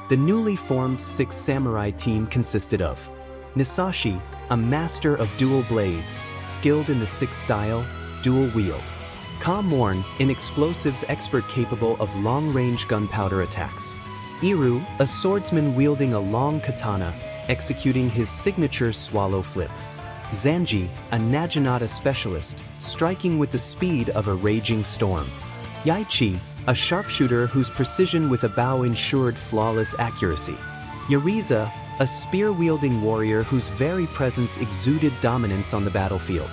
The newly formed 6 samurai team consisted of Nisashi, a master of dual blades, skilled in the 6 style, dual wield. Morn, an explosives expert capable of long-range gunpowder attacks. Iru, a swordsman wielding a long katana, executing his signature swallow flip. Zanji, a Naginata specialist, striking with the speed of a raging storm. Yaichi, a sharpshooter whose precision with a bow ensured flawless accuracy. Yuriza, a spear-wielding warrior whose very presence exuded dominance on the battlefield.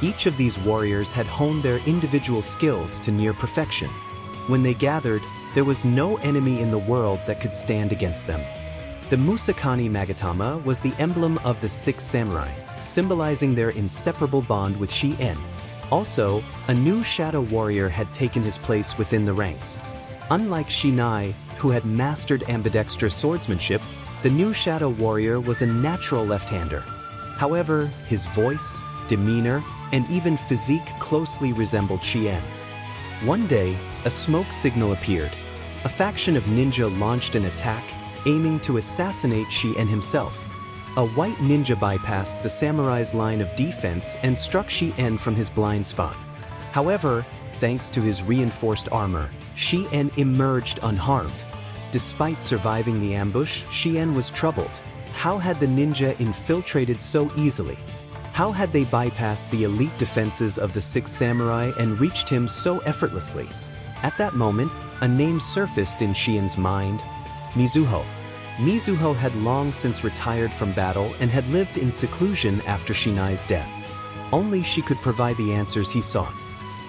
Each of these warriors had honed their individual skills to near perfection. When they gathered, there was no enemy in the world that could stand against them. The Musakani Magatama was the emblem of the 6 samurai, symbolizing their inseparable bond with Shi-En. Also, a new shadow warrior had taken his place within the ranks. Unlike Shinai, who had mastered ambidextrous swordsmanship, the new shadow warrior was a natural left-hander. However, his voice, demeanor, and even physique closely resembled Shi-En. One day, a smoke signal appeared. A faction of ninja launched an attack, aiming to assassinate Shi-En himself. A white ninja bypassed the samurai's line of defense and struck Shi-En from his blind spot. However, thanks to his reinforced armor, Shi-En emerged unharmed. Despite surviving the ambush, Shi-En was troubled. How had the ninja infiltrated so easily? How had they bypassed the elite defenses of the 6 samurai and reached him so effortlessly? At that moment, a name surfaced in Shi-En's mind: Mizuho. Mizuho had long since retired from battle and had lived in seclusion after Shinai's death. Only she could provide the answers he sought.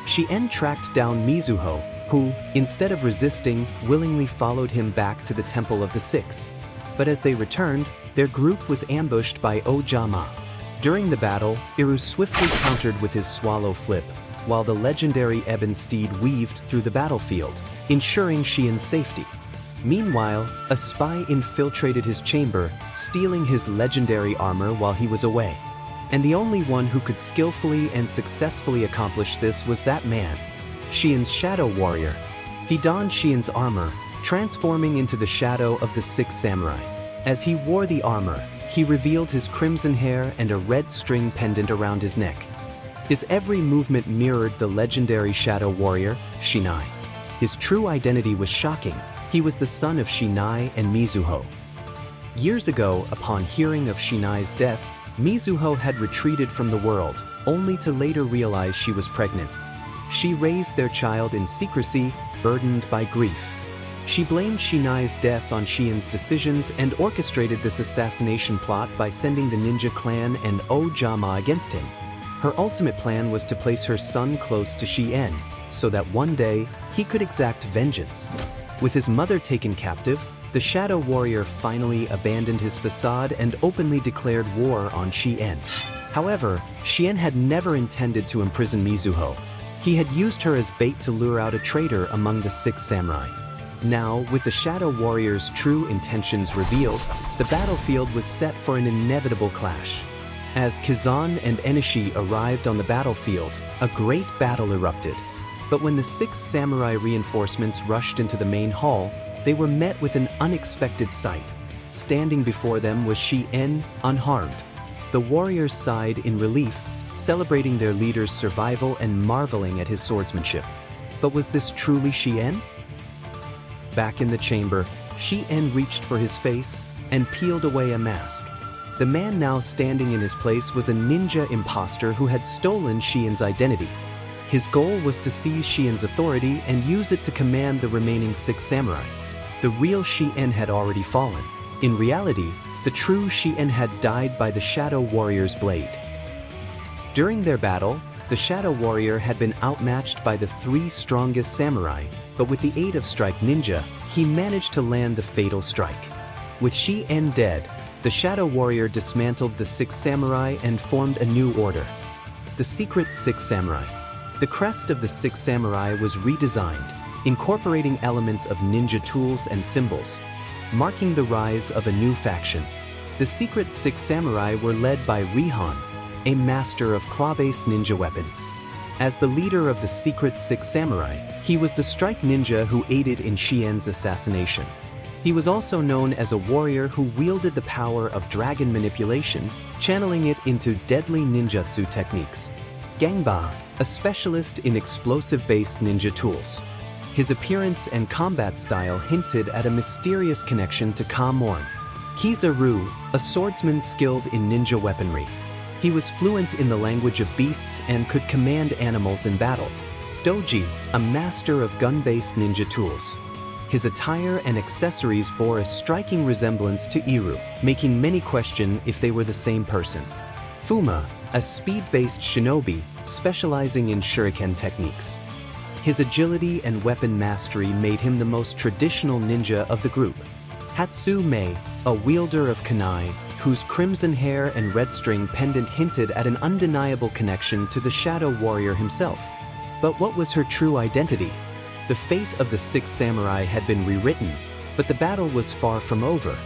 Shi-En tracked down Mizuho, who, instead of resisting, willingly followed him back to the Temple of the 6. But as they returned, their group was ambushed by Ojama. During the battle, Iru swiftly countered with his swallow flip, while the legendary ebon steed weaved through the battlefield, ensuring Shi-En's safety. Meanwhile, a spy infiltrated his chamber, stealing his legendary armor while he was away. And the only one who could skillfully and successfully accomplish this was that man, Shi-En's shadow warrior. He donned Shi-En's armor, transforming into the shadow of the 6 samurai. As he wore the armor, he revealed his crimson hair and a red string pendant around his neck. His every movement mirrored the legendary shadow warrior, Shinai. His true identity was shocking. He was the son of Shinai and Mizuho. Years ago, upon hearing of Shinai's death, Mizuho had retreated from the world, only to later realize she was pregnant. She raised their child in secrecy, burdened by grief. She blamed Shinai's death on Shi-En's decisions and orchestrated this assassination plot by sending the ninja clan and Ojama against him. Her ultimate plan was to place her son close to Shi-En, so that one day, he could exact vengeance. With his mother taken captive, the Shadow Warrior finally abandoned his facade and openly declared war on Shi-En. However, Shi-En had never intended to imprison Mizuho. He had used her as bait to lure out a traitor among the 6 samurai. Now, with the Shadow Warrior's true intentions revealed, the battlefield was set for an inevitable clash. As Kazan and Enishi arrived on the battlefield, a great battle erupted. But when the 6 samurai reinforcements rushed into the main hall, they were met with an unexpected sight. Standing before them was Shi-En, unharmed. The warriors sighed in relief, celebrating their leader's survival and marveling at his swordsmanship. But was this truly Shi-En? Back in the chamber, Shi-En reached for his face and peeled away a mask. The man now standing in his place was a ninja imposter who had stolen Shi-En's identity. His goal was to seize Shi-En's authority and use it to command the remaining 6 samurai. The real Shi-En had already fallen. In reality, the true Shi-En had died by the Shadow Warrior's blade. During their battle, the Shadow Warrior had been outmatched by the 3 strongest samurai, but with the aid of Strike Ninja, he managed to land the fatal strike. With Shi-En dead, the Shadow Warrior dismantled the 6 samurai and formed a new order. The Secret 6 Samurai. The crest of the 6 samurai was redesigned, incorporating elements of ninja tools and symbols, marking the rise of a new faction. The Secret 6 Samurai were led by Rihan, a master of claw-based ninja weapons. As the leader of the Secret 6 Samurai, he was the strike ninja who aided in Shi-En's assassination. He was also known as a warrior who wielded the power of dragon manipulation, channeling it into deadly ninjutsu techniques. Gangba, a specialist in explosive-based ninja tools. His appearance and combat style hinted at a mysterious connection to Ka Morn. Kizaru, a swordsman skilled in ninja weaponry. He was fluent in the language of beasts and could command animals in battle. Doji, a master of gun-based ninja tools. His attire and accessories bore a striking resemblance to Iru, making many question if they were the same person. Fuma, a speed-based shinobi specializing in shuriken techniques. His agility and weapon mastery made him the most traditional ninja of the group. Hatsu Mei, a wielder of kunai, whose crimson hair and red string pendant hinted at an undeniable connection to the Shadow Warrior himself. But what was her true identity? The fate of the 6 samurai had been rewritten, but the battle was far from over.